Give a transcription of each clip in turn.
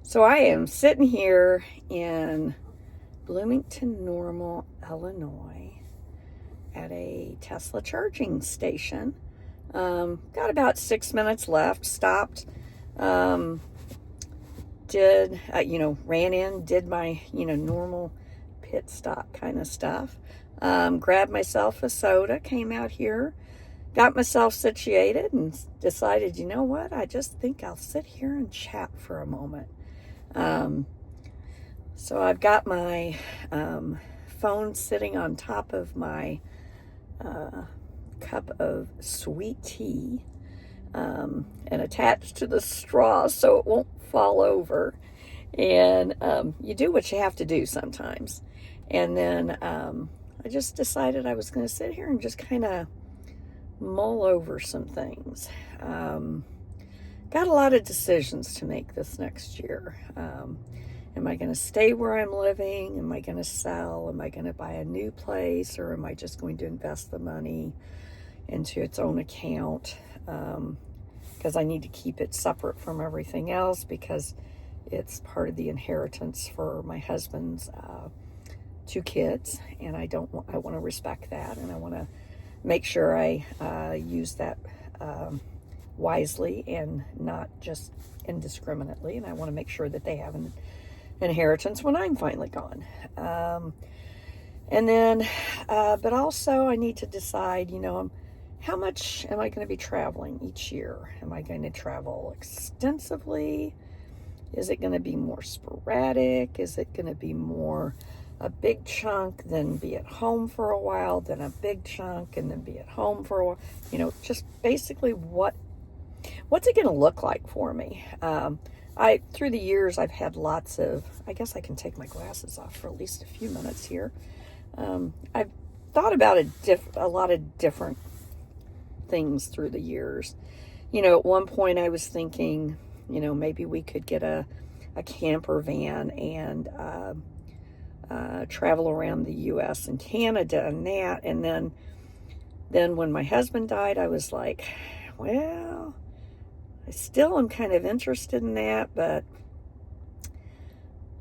So I am sitting here in Bloomington Normal, Illinois at a Tesla charging station. Got about 6 minutes left. Stopped. Ran in, did my, normal pit stop kind of stuff. Grabbed myself a soda, came out here, got myself situated, and decided, you know what, I just think I'll sit here and chat for a moment. So I've got my phone sitting on top of my cup of sweet tea and attached to the straw so it won't fall over. And you do what you have to do sometimes. And then I just decided I was going to sit here and just kind of mull over some things. Got a lot of decisions to make this next year. Am I going to stay where I'm living? Am I going to sell? Am I going to buy a new place? Or am I just going to invest the money into its own account? Because I need to keep it separate from everything else because it's part of the inheritance for my husband's 2 kids. And I want to respect that. And I want to make sure I use that wisely and not just indiscriminately. And I want to make sure that they have an inheritance when I'm finally gone. But also I need to decide, how much am I going to be traveling each year? Am I going to travel extensively? Is it going to be more sporadic? Is it going to be more a big chunk, then be at home for a while, then a big chunk, and then be at home for a while? Just basically what's it going to look like for me? Through the years, I've had lots of, I guess I can take my glasses off for at least a few minutes here. I've thought about a lot of different things through the years. At one point I was thinking, maybe we could get a camper van and travel around the U.S. and Canada and that. And then when my husband died, I was like, well, I still am kind of interested in that, but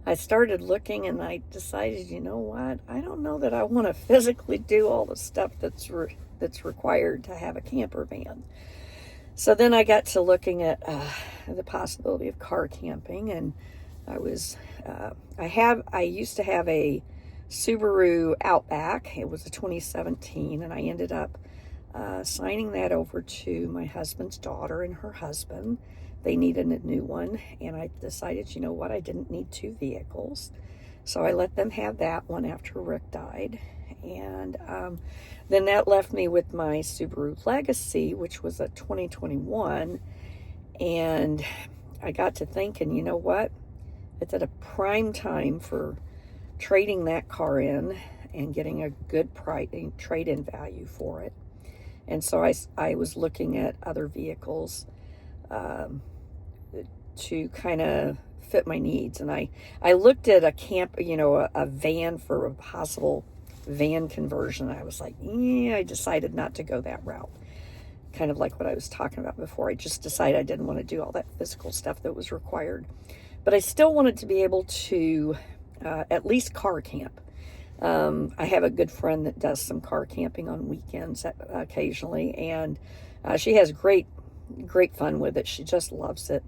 I started looking and I decided, you know what? I don't know that I want to physically do all the stuff that's required to have a camper van. So then I got to looking at the possibility of car camping, and I used to have a Subaru Outback. It was a 2017, and I ended up signing that over to my husband's daughter and her husband. They needed a new one, and I decided, you know what, I didn't need 2 vehicles. So I let them have that one after Rick died. And then that left me with my Subaru Legacy, which was a 2021. And I got to thinking, you know what, it's at a prime time for trading that car in and getting a good trade-in value for it. And so I was looking at other vehicles to kind of fit my needs. And I looked at a van for a possible van conversion. I was like, I decided not to go that route. Kind of like what I was talking about before. I just decided I didn't want to do all that physical stuff that was required. But I still wanted to be able to at least car camp. I have a good friend that does some car camping on weekends occasionally, and she has great fun with it. She just loves it.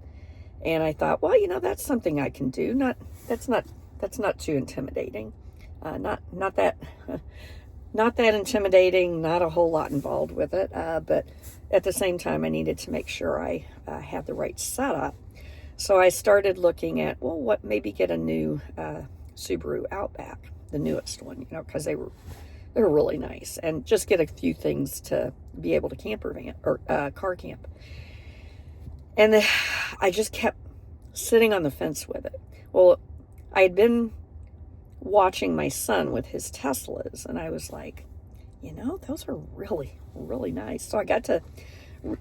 And I thought, well, that's something I can do. That's not too intimidating. Not that intimidating. Not a whole lot involved with it. But at the same time, I needed to make sure I had the right setup. So I started looking at, what maybe get a new Subaru Outback, the newest one, because they're really nice, and just get a few things to be able to camper van or car camp. And I just kept sitting on the fence with it. Well, I had been watching my son with his Teslas, and I was like, those are really, really nice. So I got to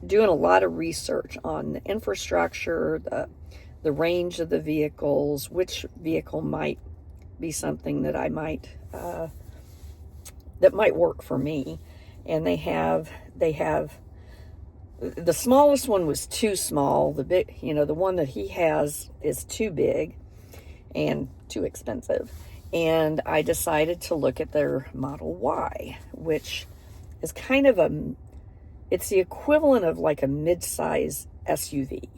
doing a lot of research on the infrastructure, the range of the vehicles, which vehicle might be something that I might that might work for me. And they have the smallest one was too small. The big, the one that he has is too big and too expensive. And I decided to look at their Model Y, which is kind of it's the equivalent of like a mid-size SUV.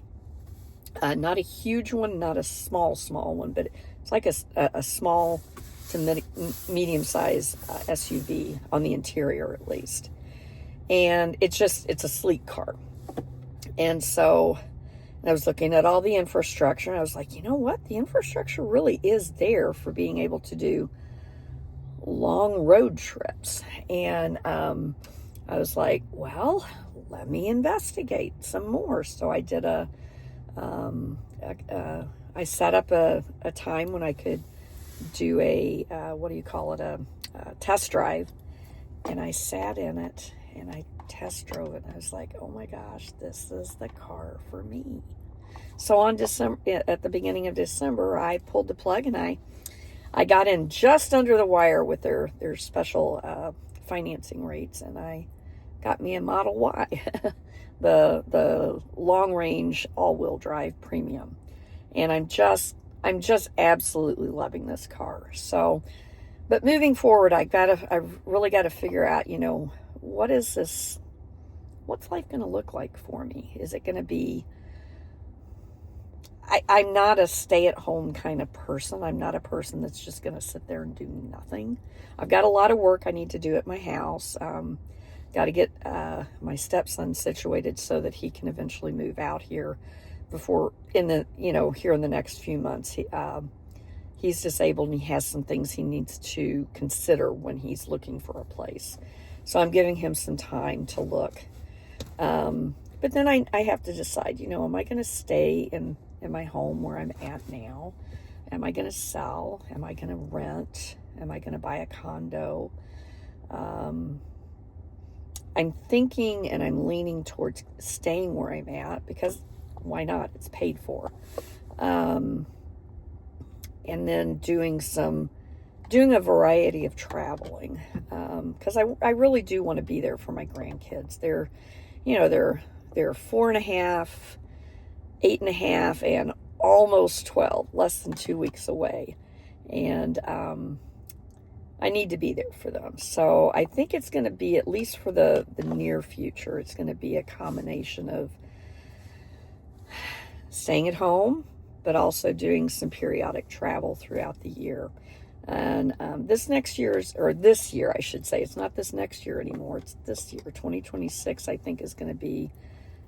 Not a huge one, not a small one, but it's like a small to medium-sized SUV on the interior at least. And it's a sleek car. And so I was looking at all the infrastructure, and I was like, you know what? The infrastructure really is there for being able to do long road trips. And I was like, well, let me investigate some more. So I did I set up a time when I could do a test drive, and I sat in it and I test drove it, and I was like, oh my gosh, this is the car for me. So at the beginning of December, I pulled the plug, and I got in just under the wire with their special financing rates, and I got me a Model Y, the long range all-wheel drive premium. And I'm just absolutely loving this car. So, but moving forward, I really got to figure out, what's life going to look like for me? Is it going to be, I'm not a stay-at-home kind of person. I'm not a person that's just going to sit there and do nothing. I've got a lot of work I need to do at my house. Got to get my stepson situated so that he can eventually move out here here in the next few months. He's disabled, and he has some things he needs to consider when he's looking for a place. So I'm giving him some time to look. But then I have to decide, am I going to stay in my home where I'm at now? Am I going to sell? Am I going to rent? Am I going to buy a condo? I'm thinking and I'm leaning towards staying where I'm at, because why not? It's paid for. And then doing a variety of traveling, because I really do want to be there for my grandkids. They're 4.5, 8.5, and almost 12, less than 2 weeks away. And I need to be there for them. So I think it's going to be, at least for the near future, it's going to be a combination of staying at home, but also doing some periodic travel throughout the year. And this year, I should say, it's not this next year anymore, it's this year, 2026, I think is going to be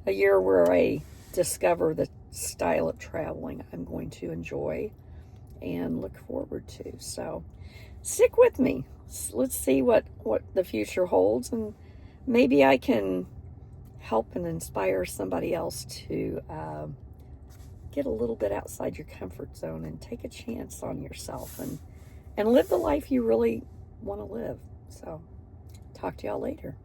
a year where I discover the style of traveling I'm going to enjoy and look forward to. So stick with me. Let's see what the future holds, and maybe I can help and inspire somebody else to get a little bit outside your comfort zone and take a chance on yourself and live the life you really want to live. So talk to y'all later.